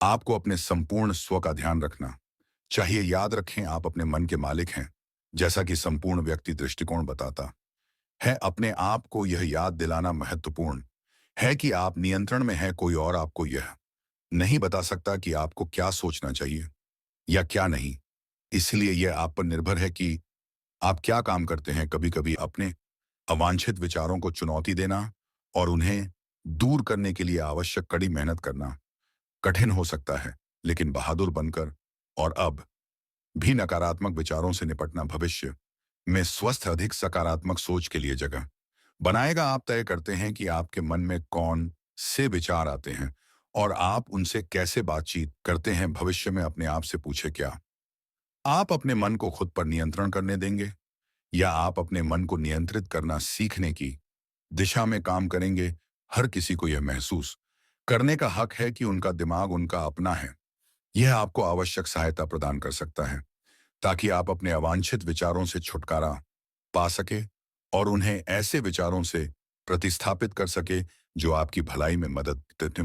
आपको अपने संपूर्ण स्व का ध्यान रखना चाहिए। याद रखें, आप अपने मन के मालिक हैं, जैसा कि संपूर्ण व्यक्ति दृष्टिकोण बताता है। अपने आप को यह याद दिलाना महत्वपूर्ण है कि आप नियंत्रण में हैं। कोई और आपको यह नहीं बता सकता कि आपको क्या सोचना चाहिए या क्या नहीं। इसलिए यह आप पर निर्भर है कि आप क्या काम करते हैं। कभी कभी अपने अवांछित विचारों को चुनौती देना और उन्हें दूर करने के लिए आवश्यक कड़ी मेहनत करना कठिन हो सकता है, लेकिन बहादुर बनकर और अब भी नकारात्मक विचारों से निपटना भविष्य में स्वस्थ, अधिक सकारात्मक सोच के लिए जगह बनाएगा। आप तय करते हैं कि आपके मन में कौन से विचार आते हैं और आप उनसे कैसे बातचीत करते हैं भविष्य में अपने आप से पूछे क्या आप अपने मन को खुद पर नियंत्रण करने देंगे या आप अपने मन को नियंत्रित करना सीखने की दिशा में काम करेंगे। हर किसी को यह महसूस करने का हक है कि उनका दिमाग उनका अपना है। यह आपको आवश्यक सहायता प्रदान कर सकता है ताकि आप अपने अवांछित विचारों से छुटकारा पा सके और उन्हें ऐसे विचारों से प्रतिस्थापित कर सके जो आपकी भलाई में मदद करते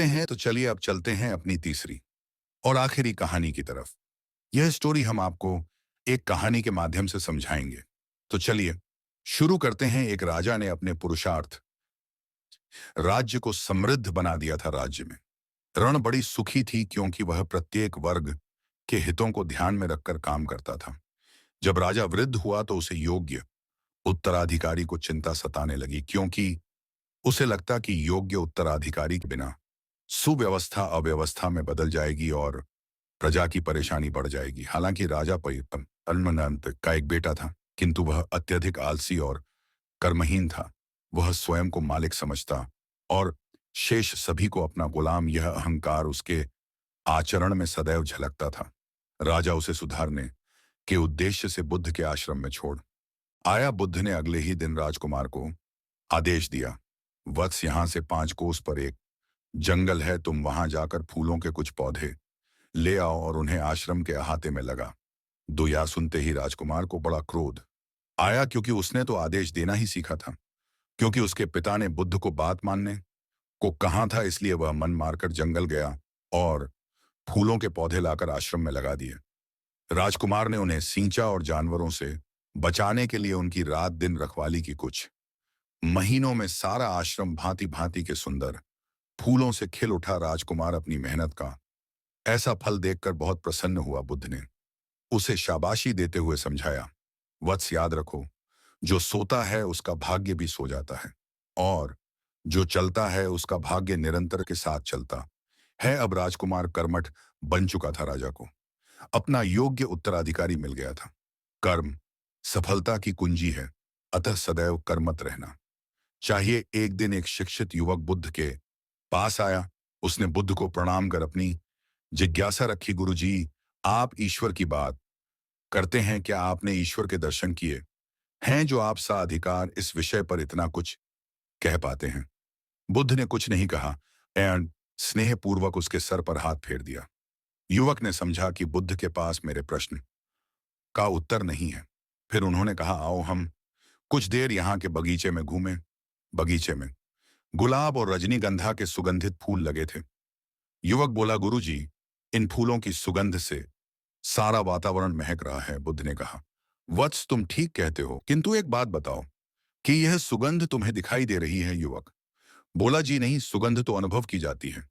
हैं। तो चलिए अब चलते हैं अपनी तीसरी और आखिरी कहानी की तरफ। यह स्टोरी हम आपको एक कहानी के माध्यम से समझाएंगे। तो चलिए शुरू करते हैं। एक राजा ने अपने पुरुषार्थ राज्य को समृद्ध बना दिया था। राज्य में रण बड़ी सुखी थी क्योंकि वह प्रत्येक वर्ग के हितों को ध्यान में रखकर काम करता था। जब राजा वृद्ध हुआ तो उसे योग्य उत्तराधिकारी को चिंता सताने लगी क्योंकि उसे लगता कि योग्य उत्तराधिकारी के बिना सुव्यवस्था अव्यवस्था में बदल जाएगी और प्रजा की परेशानी बढ़ जाएगी। हालांकि राजा अल्मनंत का एक बेटा था किंतु वह अत्यधिक आलसी और कर्महीन था। वह स्वयं को मालिक समझता और शेष सभी को अपना गुलाम। यह अहंकार उसके आचरण में सदैव झलकता था। राजा उसे सुधारने के उद्देश्य से बुद्ध के आश्रम में छोड़ आया। बुद्ध ने अगले ही दिन राजकुमार को आदेश दिया, वत्स, यहाँ से 5 कोस पर एक जंगल है, तुम वहां जाकर फूलों के कुछ पौधे ले आओ और उन्हें आश्रम के अहाते में लगा दो। या सुनते ही राजकुमार को बड़ा क्रोध आया क्योंकि उसने तो आदेश देना ही सीखा था, क्योंकि उसके पिता ने बुद्ध को बात मानने को कहा था। इसलिए वह मन मारकर जंगल गया और फूलों के पौधे लाकर आश्रम में लगा दिए। राजकुमार ने उन्हें सींचा और जानवरों से बचाने के लिए उनकी रात दिन रखवाली की। कुछ महीनों में सारा आश्रम भांति भांति के सुंदर फूलों से खिल उठा। राजकुमार अपनी मेहनत का ऐसा फल देखकर बहुत प्रसन्न हुआ। बुद्ध ने उसे शाबाशी देते हुए समझाया, वत्स, याद रखो, जो सोता है उसका भाग्य भी सो जाता है और जो चलता है उसका भाग्य निरंतर के साथ चलता है। अब राजकुमार कर्मठ बन चुका था। राजा को अपना योग्य उत्तराधिकारी मिल गया था। कर्म सफलता की कुंजी है, अतः सदैव कर्मठ रहना चाहिए। एक दिन एक शिक्षित युवक बुद्ध के पास आया। उसने बुद्ध को प्रणाम कर अपनी जिज्ञासा रखी, गुरुजी, आप ईश्वर की बात करते हैं, क्या आपने ईश्वर के दर्शन किए हैं जो आप सा अधिकार इस विषय पर इतना कुछ कह पाते हैं? बुद्ध ने कुछ नहीं कहा एंड स्नेहपूर्वक उसके सर पर हाथ फेर दिया। युवक ने समझा कि बुद्ध के पास मेरे प्रश्न का उत्तर नहीं है। फिर उन्होंने कहा, आओ हम कुछ देर यहाँ के बगीचे में घूमें। बगीचे में गुलाब और रजनीगंधा के सुगंधित फूल लगे थे। युवक बोला, गुरुजी, इन फूलों की सुगंध से सारा वातावरण महक रहा है। बुद्ध ने कहा, वत्स, तुम ठीक कहते हो, किंतु एक बात बताओ कि यह सुगंध तुम्हें दिखाई दे रही है? युवक बोला, जी नहीं, सुगंध तो अनुभव की जाती है।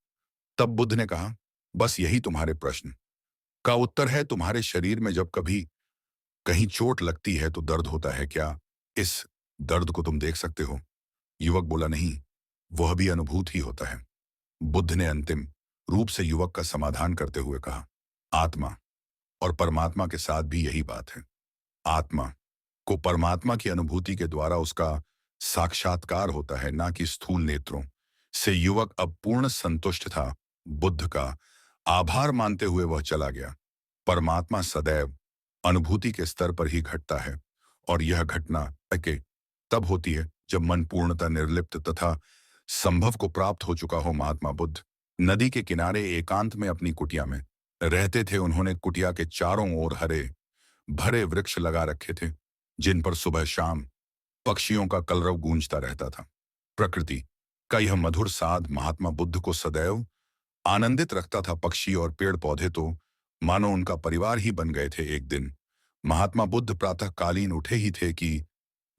तब बुद्ध ने कहा, बस यही तुम्हारे प्रश्न का उत्तर है। तुम्हारे शरीर में जब कभी कहीं चोट लगती है तो दर्द होता है, क्या इस दर्द को तुम देख सकते हो? युवक बोला, नहीं, वह भी अनुभूत ही होता है। बुद्ध ने अंतिम रूप से युवक का समाधान करते हुए कहा, आत्मा और परमात्मा के साथ भी यही बात है। आत्मा को परमात्मा की अनुभूति के द्वारा उसका साक्षात्कार होता है, ना कि स्थूल नेत्रों से। युवक अब पूर्ण संतुष्ट था। बुद्ध का आभार मानते हुए वह चला गया। परमात्मा सदैव अनुभूति के स्तर पर ही घटता है और यह घटना के तब होती है जब मन पूर्णतः निर्लिप्त तथा संभव को प्राप्त हो चुका हो। महात्मा बुद्ध नदी के किनारे एकांत में अपनी कुटिया में रहते थे। उन्होंने कुटिया के चारों ओर हरे भरे वृक्ष लगा रखे थे जिन पर सुबह शाम पक्षियों का कलरव गूंजता रहता था। प्रकृति का यह मधुर साध महात्मा बुद्ध को सदैव आनंदित रखता था। पक्षी और पेड़ पौधे तो मानो उनका परिवार ही बन गए थे। एक दिन महात्मा बुद्ध प्रातःकालीन उठे ही थे कि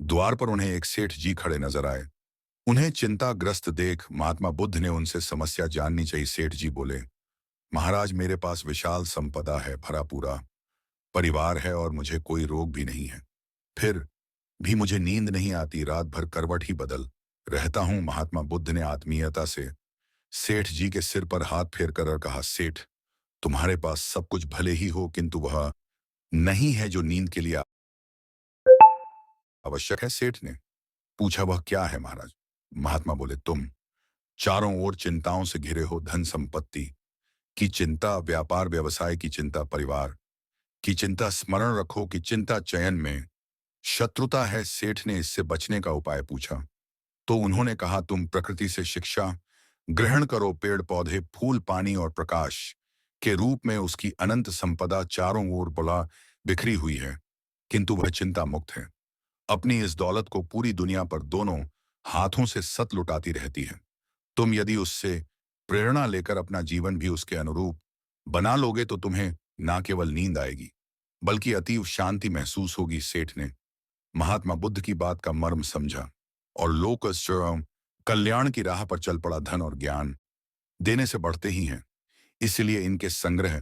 द्वार पर उन्हें एक सेठ जी खड़े नजर आए। उन्हें चिंताग्रस्त देख महात्मा बुद्ध ने उनसे समस्या जाननी चाहिए। सेठ जी बोले, महाराज, मेरे पास विशाल संपदा है, भरा पूरा परिवार है और मुझे कोई रोग भी नहीं है। फिर भी मुझे नींद नहीं आती, रात भर करवट ही बदल रहता हूं। महात्मा बुद्ध ने आत्मीयता से सेठ जी के सिर पर हाथ फेर कर कहा, सेठ, तुम्हारे पास सब कुछ भले ही हो किंतु वह नहीं है जो नींद के लिए आवश्यक है। सेठ ने पूछा, वह क्या है महाराज? महात्मा बोले, तुम चारों ओर चिंताओं से घिरे हो, धन संपत्ति की चिंता, व्यापार व्यवसाय की चिंता, परिवार की चिंता। स्मरण रखो कि चिंता चयन में शत्रुता है। सेठ ने इससे बचने का उपाय पूछा तो उन्होंने कहा, तुम प्रकृति से शिक्षा ग्रहण करो। पेड़ पौधे, फूल, पानी और प्रकाश के रूप में उसकी अनंत संपदा चारों ओर बुला बिखरी हुई है, किंतु वह चिंता मुक्त है। अपनी इस दौलत को पूरी दुनिया पर दोनों हाथों से सत लुटाती रहती है। तुम यदि उससे प्रेरणा लेकर अपना जीवन भी उसके अनुरूप बना लोगे तो तुम्हें ना केवल नींद आएगी बल्कि अतीव शांति महसूस होगी। सेठ ने महात्मा बुद्ध की बात का मर्म समझा और लोक कल्याण की राह पर चल पड़ा। धन और ज्ञान देने से बढ़ते ही हैं, इसलिए इनके संग्रह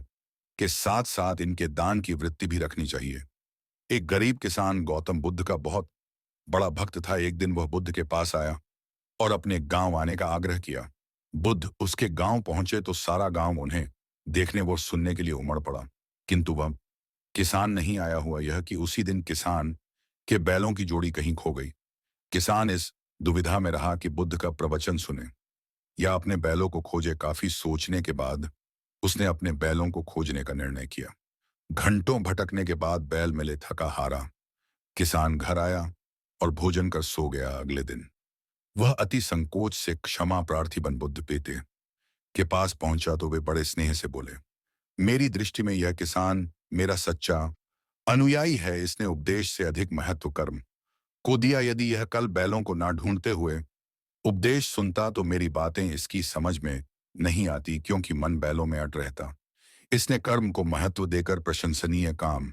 के साथ साथ इनके दान की वृत्ति भी रखनी चाहिए। एक गरीब किसान गौतम बुद्ध का बहुत बड़ा भक्त था। एक दिन वह बुद्ध के पास आया और अपने गांव आने का आग्रह किया। बुद्ध उसके गांव पहुंचे तो सारा गांव उन्हें देखने व सुनने के लिए उमड़ पड़ा, किंतु वह किसान नहीं आया। हुआ यह कि उसी दिन किसान के बैलों की जोड़ी कहीं खो गई। किसान इस दुविधा में रहा कि बुद्ध का प्रवचन सुने या अपने बैलों को खोजे। काफी सोचने के बाद उसने अपने बैलों को खोजने का निर्णय किया। घंटों भटकने के बाद बैल मिले। थका हारा किसान घर आया और भोजन कर सो गया। अगले दिन वह अति संकोच से क्षमा प्रार्थी बन बुद्ध पेते के पास पहुंचा तो वे बड़े स्नेह से बोले, मेरी दृष्टि में यह किसान मेरा सच्चा अनुयायी है। इसने उपदेश से अधिक महत्व कर्म को दिया। यदि यह कल बैलों को ना ढूंढते हुए उपदेश सुनता तो मेरी बातें इसकी समझ में नहीं आती, क्योंकि मन बैलों में अट रहता। इसने कर्म को महत्व देकर प्रशंसनीय काम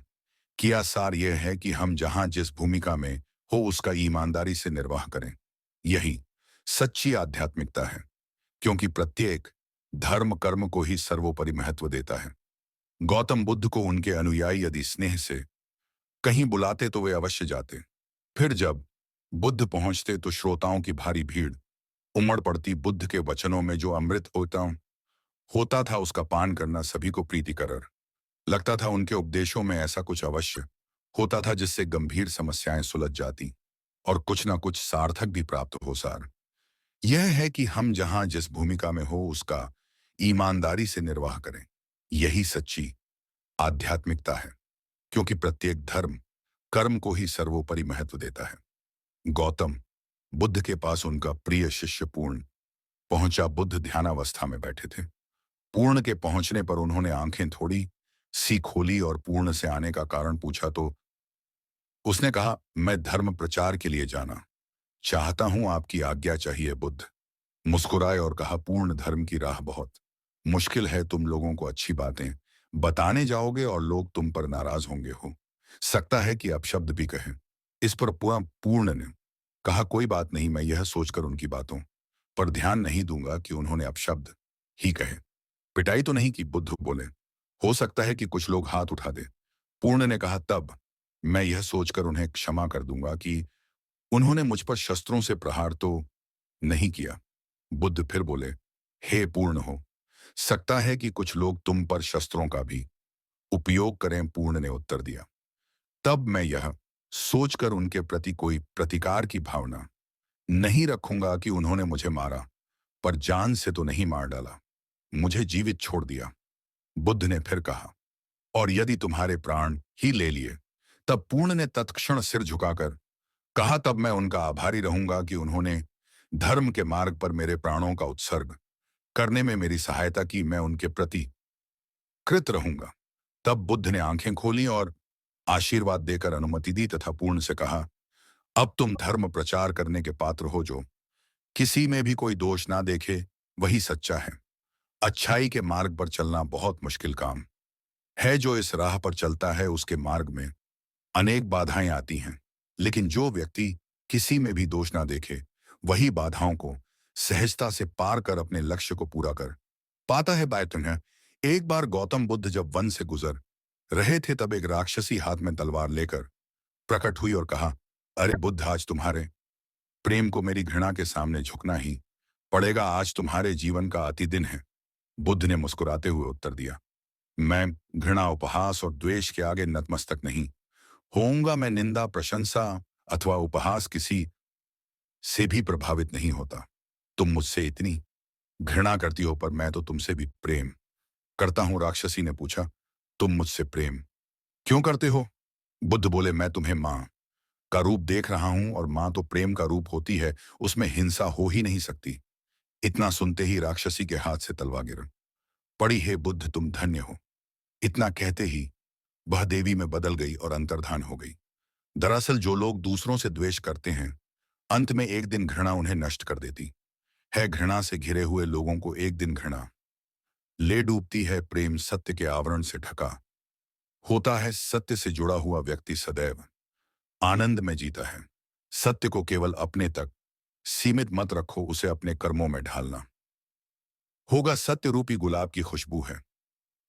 किया। सार यह है कि हम जहां जिस भूमिका में हो उसका ईमानदारी से निर्वाह करें। यही सच्ची आध्यात्मिकता है, क्योंकि प्रत्येक धर्म कर्म को ही सर्वोपरि महत्व देता है। गौतम बुद्ध को उनके अनुयायी यदि स्नेह से कहीं बुलाते तो वे अवश्य जाते। फिर जब बुद्ध पहुंचते तो श्रोताओं की भारी भीड़ उमड़ पड़ती। बुद्ध के वचनों में जो अमृत होता था उसका पान करना सभी को प्रीतिकर लगता था। उनके उपदेशों में ऐसा कुछ अवश्य होता था जिससे गंभीर समस्याएं सुलझ जाती और कुछ ना कुछ सार्थक भी प्राप्त हो। सार यह है कि हम जहां जिस भूमिका में हो उसका ईमानदारी से निर्वाह करें। यही सच्ची आध्यात्मिकता है, क्योंकि प्रत्येक धर्म कर्म को ही सर्वोपरि महत्व देता है। गौतम बुद्ध के पास उनका प्रिय शिष्य पूर्ण पहुंचा। बुद्ध ध्यानावस्था में बैठे थे। पूर्ण के पहुंचने पर उन्होंने आंखें थोड़ी सी खोली और पूर्ण से आने का कारण पूछा तो उसने कहा, मैं धर्म प्रचार के लिए जाना चाहता हूं, आपकी आज्ञा चाहिए। बुद्ध मुस्कुराए और कहा, पूर्ण धर्म की राह बहुत मुश्किल है। तुम लोगों को अच्छी बातें बताने जाओगे और लोग तुम पर नाराज होंगे। हो सकता है कि अपशब्द भी कहें। इस पर पूर्ण ने कहा, कोई बात नहीं, मैं यह सोचकर उनकी बातों पर ध्यान नहीं दूंगा कि उन्होंने अपशब्द ही कहे। पिटाई तो नहीं की। बुद्ध बोले, हो सकता है कि कुछ लोग हाथ उठा दे। पूर्ण ने कहा, तब मैं यह सोचकर उन्हें क्षमा कर दूंगा कि उन्होंने मुझ पर शस्त्रों से प्रहार तो नहीं किया। बुद्ध फिर बोले, हे पूर्ण, हो सकता है कि कुछ लोग तुम पर शस्त्रों का भी उपयोग करें। पूर्ण ने उत्तर दिया, तब मैं यह सोचकर उनके प्रति कोई प्रतिकार की भावना नहीं रखूंगा कि उन्होंने मुझे मारा, पर जान से तो नहीं मार डाला, मुझे जीवित छोड़ दिया। बुद्ध ने फिर कहा, और यदि तुम्हारे प्राण ही ले लिए? तब पूर्ण ने तत्क्षण सिर झुकाकर कहा, तब मैं उनका आभारी रहूंगा कि उन्होंने धर्म के मार्ग पर मेरे प्राणों का उत्सर्ग करने में मेरी सहायता की। मैं उनके प्रति कृत रहूंगा। तब बुद्ध ने आंखें खोली और आशीर्वाद देकर अनुमति दी तथा पूर्ण से कहा, अब तुम धर्म प्रचार करने के पात्र हो। जो किसी में भी कोई दोष ना देखे वही सच्चा है। अच्छाई के मार्ग पर चलना बहुत मुश्किल काम है। जो इस राह पर चलता है उसके मार्ग में अनेक बाधाएं आती हैं, लेकिन जो व्यक्ति किसी में भी दोष ना देखे वही बाधाओं को सहजता से पार कर अपने लक्ष्य को पूरा कर पाता है। बायतुन है, एक बार गौतम बुद्ध जब वन से गुजर रहे थे तब एक राक्षसी हाथ में तलवार लेकर प्रकट हुई और कहा, अरे बुद्ध, आज तुम्हारे प्रेम को मेरी घृणा के सामने झुकना ही पड़ेगा। आज तुम्हारे जीवन का अति दिन है। बुद्ध ने मुस्कुराते हुए उत्तर दिया, मैं घृणा, उपहास और द्वेष के आगे नतमस्तक नहीं होऊंगा। मैं निंदा, प्रशंसा अथवा उपहास किसी से भी प्रभावित नहीं होता। तुम मुझसे इतनी घृणा करती हो पर मैं तो तुमसे भी प्रेम करता हूं, राक्षसी ने पूछा। तुम मुझसे प्रेम क्यों करते हो? बुद्ध बोले, मैं तुम्हें मां का रूप देख रहा हूं और मां तो प्रेम का रूप होती है, उसमें हिंसा हो ही नहीं सकती। इतना सुनते ही राक्षसी के हाथ से तलवार गिर पड़ी। हे बुद्ध, तुम धन्य हो। इतना कहते ही वह देवी में बदल गई और अंतर्धान हो गई। दरअसल जो लोग दूसरों से द्वेष करते हैं, अंत में एक दिन घृणा उन्हें नष्ट कर देती है। घृणा से घिरे हुए लोगों को एक दिन घृणा ले डूबती है। प्रेम सत्य के आवरण से ढका होता है। सत्य से जुड़ा हुआ व्यक्ति सदैव आनंद में जीता है। सत्य को केवल अपने तक सीमित मत रखो, उसे अपने कर्मों में ढालना होगा। सत्य रूपी गुलाब की खुशबू है।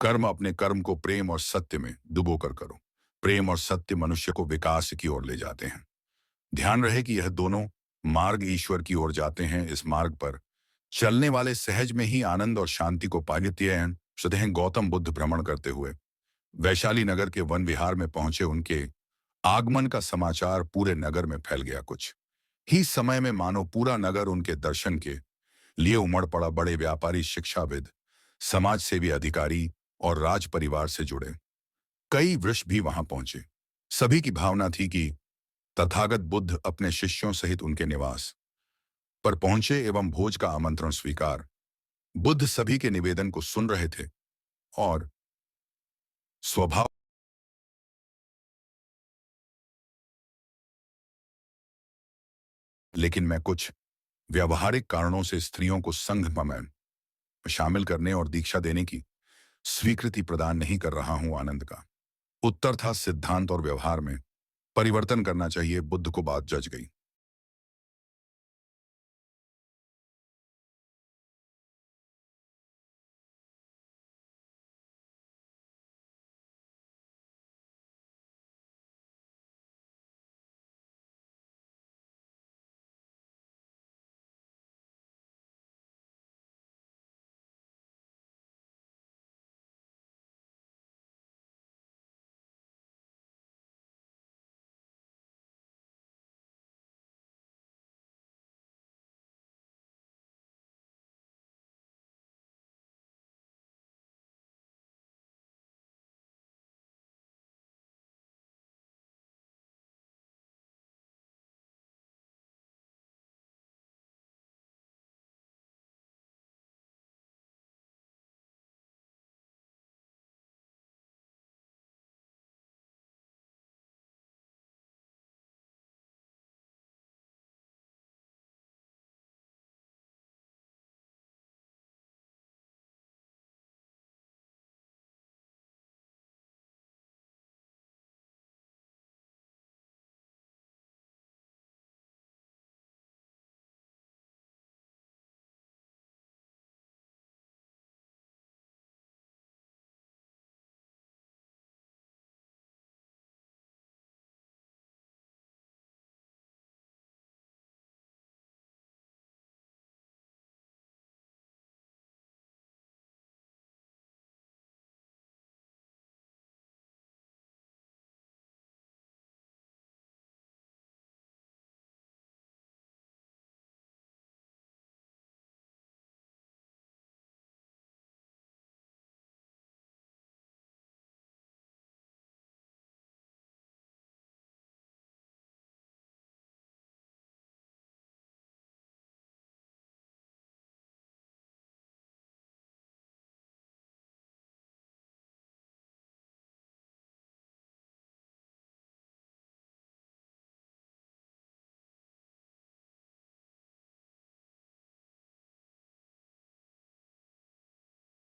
कर्म अपने कर्म को प्रेम और सत्य में डुबो कर करो। प्रेम और सत्य मनुष्य को विकास की ओर ले जाते हैं। ध्यान रहे कि यह दोनों मार्ग ईश्वर की ओर जाते हैं। इस मार्ग पर चलने वाले सहज में ही आनंद और शांति को पाते हैं। स्वतः गौतम बुद्ध भ्रमण करते हुए वैशाली नगर के वन विहार में पहुंचे। उनके आगमन का समाचार पूरे नगर में फैल गया। कुछ ही समय में मानो पूरा नगर उनके दर्शन के लिए उमड़ पड़ा। बड़े व्यापारी, शिक्षाविद, समाज सेवी, अधिकारी और राज परिवार से जुड़े कई वृक्ष भी वहां पहुंचे। सभी की भावना थी कि तथागत बुद्ध अपने शिष्यों सहित उनके निवास पर पहुंचे एवं भोज का आमंत्रण स्वीकार। बुद्ध सभी के निवेदन को सुन रहे थे और स्वभाव लेकिन मैं कुछ व्यवहारिक कारणों से स्त्रियों को संघ में शामिल करने और दीक्षा देने की स्वीकृति प्रदान नहीं कर रहा हूं। आनंद का उत्तर था, सिद्धांत और व्यवहार में परिवर्तन करना चाहिए। बुद्ध को बात जच गई।